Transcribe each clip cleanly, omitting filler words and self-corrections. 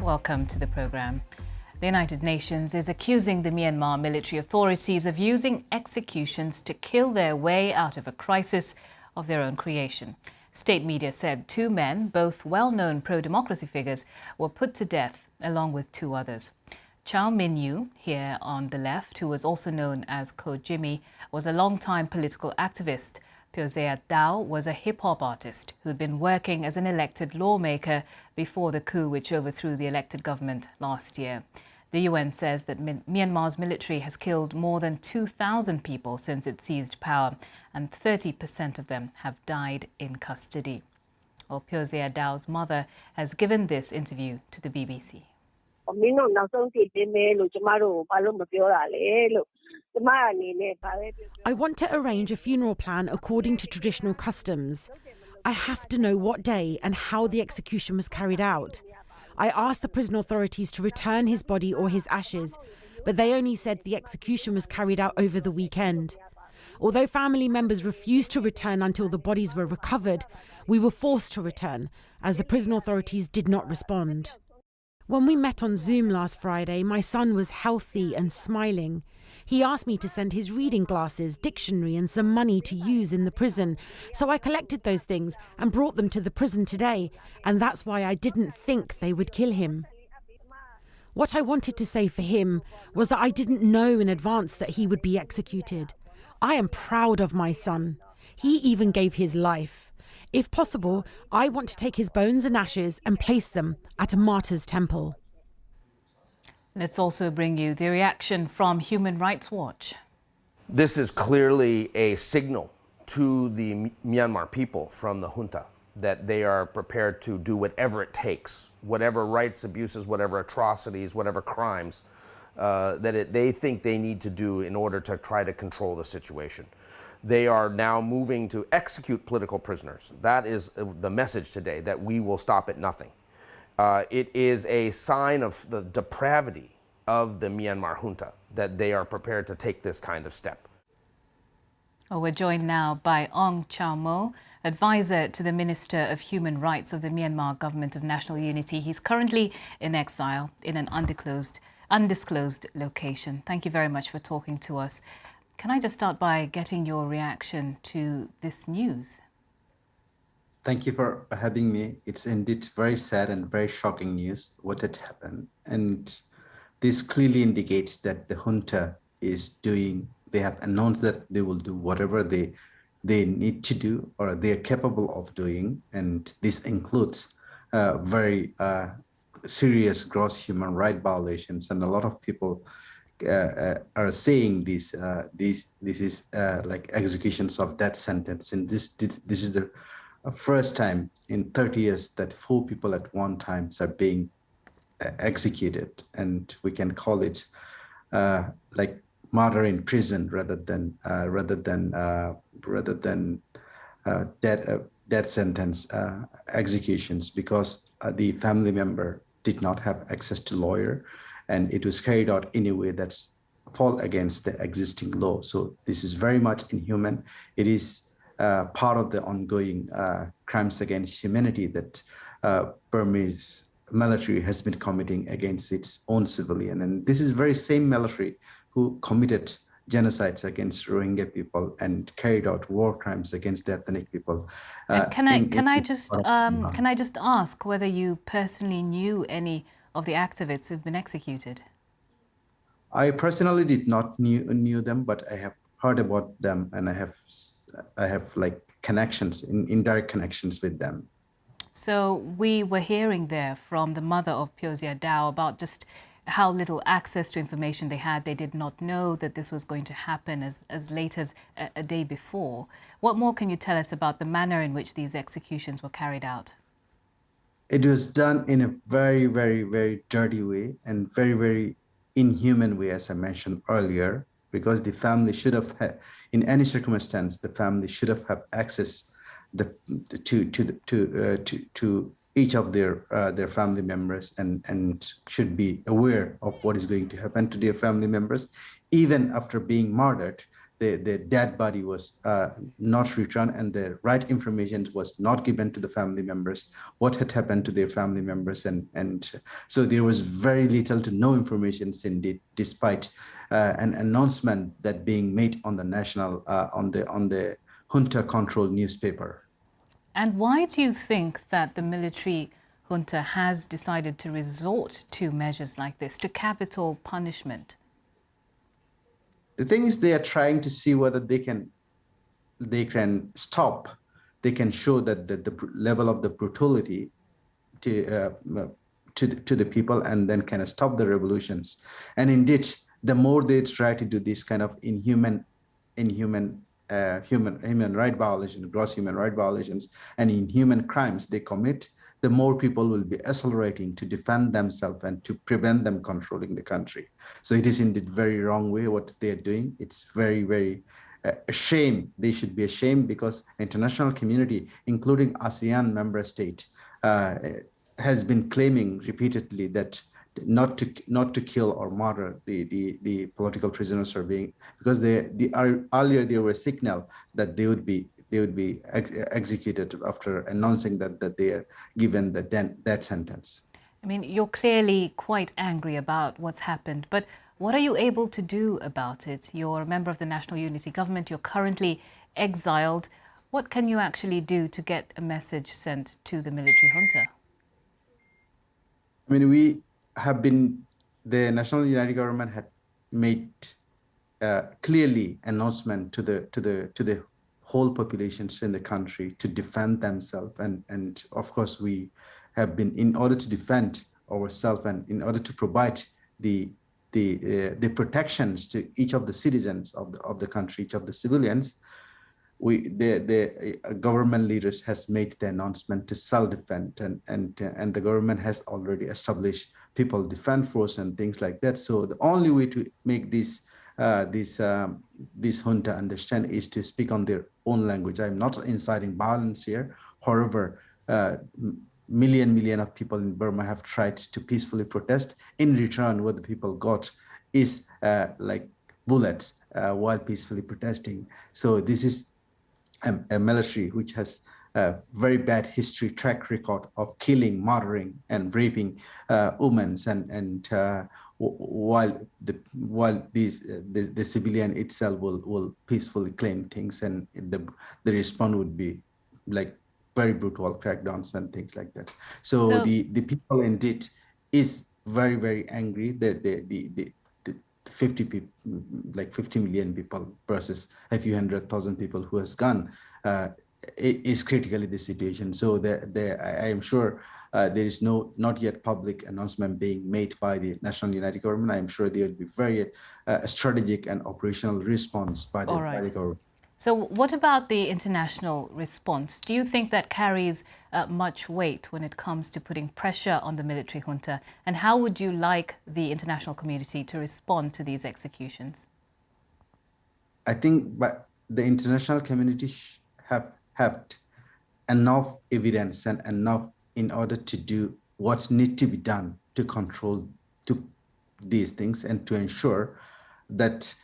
Welcome to the program. The United Nations is accusing the Myanmar military authorities of using executions to kill their way out of a crisis of their own creation. State media said 2 men, both well-known pro-democracy figures, were put to death, along with 2 others. Chow Min-yu, here on the left, who was also known as Ko Jimmy, was a long-time political activist. Pyozea Dao was a hip-hop artist who'd been working as an elected lawmaker before the coup which overthrew the elected government last year. The UN says that Myanmar's military has killed more than 2,000 people since it seized power, and 30% of them have died in custody. Well, Pyozea Dao's mother has given this interview to the BBC. I want to arrange a funeral plan according to traditional customs. I have to know what day and how the execution was carried out. I asked the prison authorities to return his body or his ashes, but they only said the execution was carried out over the weekend. Although family members refused to return until the bodies were recovered, we were forced to return, as the prison authorities did not respond. When we met on Zoom last Friday, my son was healthy and smiling. He asked me to send his reading glasses, dictionary and some money to use in the prison. So I collected those things and brought them to the prison today, and that's why I didn't think they would kill him. What I wanted to say for him was that I didn't know in advance that he would be executed. I am proud of my son. He even gave his life. If possible, I want to take his bones and ashes and place them at a martyr's temple. Let's also bring you the reaction from Human Rights Watch. This is clearly a signal to the Myanmar people from the junta that they are prepared to do whatever it takes, whatever rights abuses, whatever atrocities, whatever crimes they think they need to do in order to try to control the situation. They are now moving to execute political prisoners. That is the message today, that we will stop at nothing. It is a sign of the depravity of the Myanmar junta that they are prepared to take this kind of step. Oh, we're joined now by Ong Chow Mo, advisor to the Minister of Human Rights of the Myanmar Government of National Unity. He's currently in exile in an undisclosed location. Thank you very much for talking to us. Can I just start by getting your reaction to this news? Thank you for having me. It's indeed very sad and very shocking news what had happened. And this clearly indicates that the junta is doing, they have announced that they will do whatever they need to do or they are capable of doing. And this includes very serious gross human rights violations. And a lot of people are saying this is like executions of death sentence. And this is the first time in 30 years that 4 people at one time are being executed, and we can call it like murder in prison rather than death sentence executions, because the family member did not have access to lawyer, and it was carried out in a way that's fall against the existing law. So this is very much inhuman. It is part of the ongoing crimes against humanity that Burmese military has been committing against its own civilian. And this is very same military who committed genocides against Rohingya people and carried out war crimes against the ethnic people. Can I just ask whether you personally knew any of the activists who've been executed? I personally did not knew them, but I have heard about them, and I have like connections, indirect connections with them. So we were hearing there from the mother of Pyozea Dao about just how little access to information they had. They did not know that this was going to happen as late as a day before. What more can you tell us about the manner in which these executions were carried out? It was done in a very, very, very dirty way and very, very inhuman way, as I mentioned earlier, because the family should have had, in any circumstance, the family should have had access to each of their family members and should be aware of what is going to happen to their family members. Even after being murdered, the dead body was not returned, and the right information was not given to the family members, what had happened to their family members. And so there was very little to no information indeed, despite an announcement that being made on the national, on the junta-controlled newspaper. And why do you think that the military junta has decided to resort to measures like this, to capital punishment? The thing is, they are trying to see whether they can stop, they can show that the level of the brutality to the people, and then can stop the revolutions. And indeed, the more they try to do this kind of human right violation, gross human right violations, and inhuman crimes they commit, the more people will be accelerating to defend themselves and to prevent them controlling the country. So it is indeed very wrong way what they are doing. It's very, very a shame. They should be ashamed, because international community, including ASEAN member state, has been claiming repeatedly that not to kill or murder the political prisoners are being, because earlier there were signal that they would be executed after announcing that they are given the death sentence. I mean, you're clearly quite angry about what's happened, but what are you able to do about it? You're a member of the National Unity Government. You're currently exiled. What can you actually do to get a message sent to the military junta? I mean, the National United Government had made clearly announcement to the whole populations in the country to defend themselves, and of course we have been, in order to defend ourselves and in order to provide the protections to each of the citizens of the country, each of the civilians. The government leaders has made the announcement to self-defend, and the government has already established people defense force and things like that. So the only way to make this junta understand is to speak on their own language. I'm not inciting violence here. However, million of people in Burma have tried to peacefully protest. In return, what the people got is like bullets while peacefully protesting. So this is a military which has a very bad history track record of killing, murdering, and raping women, and while the civilian itself will peacefully claim things, and the response would be like very brutal crackdowns and things like that. So the people indeed is very angry. The 50 people, like 50 million people versus a few 100,000 people who has gone, is critically the situation. So I am sure there is not yet public announcement being made by the National United Government. I am sure there will be very strategic and operational response by the government. So what about the international response? Do you think that carries much weight when it comes to putting pressure on the military junta? And how would you like the international community to respond to these executions? I think the international community have enough evidence and enough in order to do what needs to be done to control these things, and to ensure that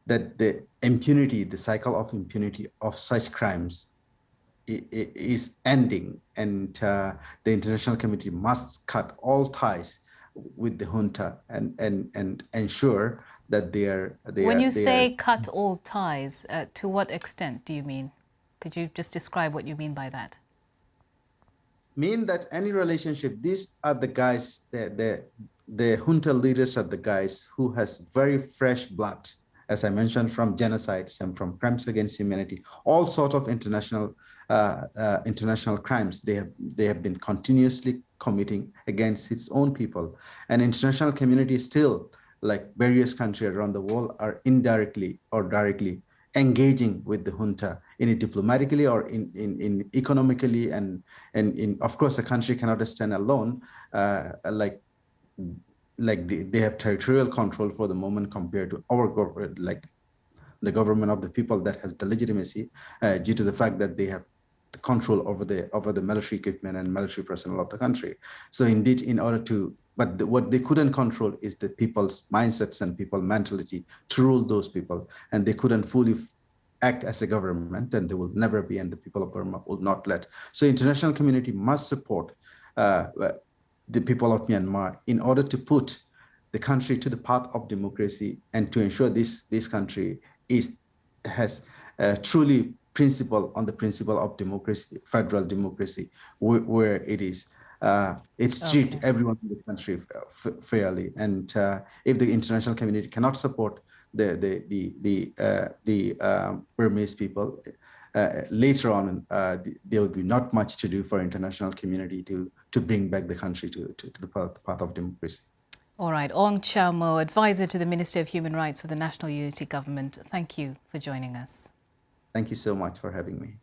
the impunity, the cycle of impunity of such crimes is ending, and the international community must cut all ties with the junta and ensure that they are. When you say cut all ties, to what extent do you mean? Could you just describe what you mean by that? Mean that any relationship, these are the guys, the junta leaders are the guys who has very fresh blood, as I mentioned, from genocides and from crimes against humanity, all sorts of international crimes they have been continuously committing against its own people. And international community still, like various countries around the world, are indirectly or directly engaging with the junta in it diplomatically or in economically, and in, of course, the country cannot stand alone. They have territorial control for the moment compared to our government, like the government of the people that has the legitimacy due to the fact that they have control over the military equipment and military personnel of the country. So indeed, in order to But what they couldn't control is the people's mindsets and people mentality to rule those people. And they couldn't fully act as a government, and they will never be, and the people of Burma will not let. So international community must support the people of Myanmar in order to put the country to the path of democracy and to ensure this country has truly principle on the principle of democracy, federal democracy, where it is. It's treat everyone in the country fairly, and if the international community cannot support the Burmese people, later on there will be not much to do for international community to bring back the country to the path of democracy. All right, Ong Chow Mo, advisor to the Minister of Human Rights for the National Unity Government. Thank you for joining us. Thank you so much for having me.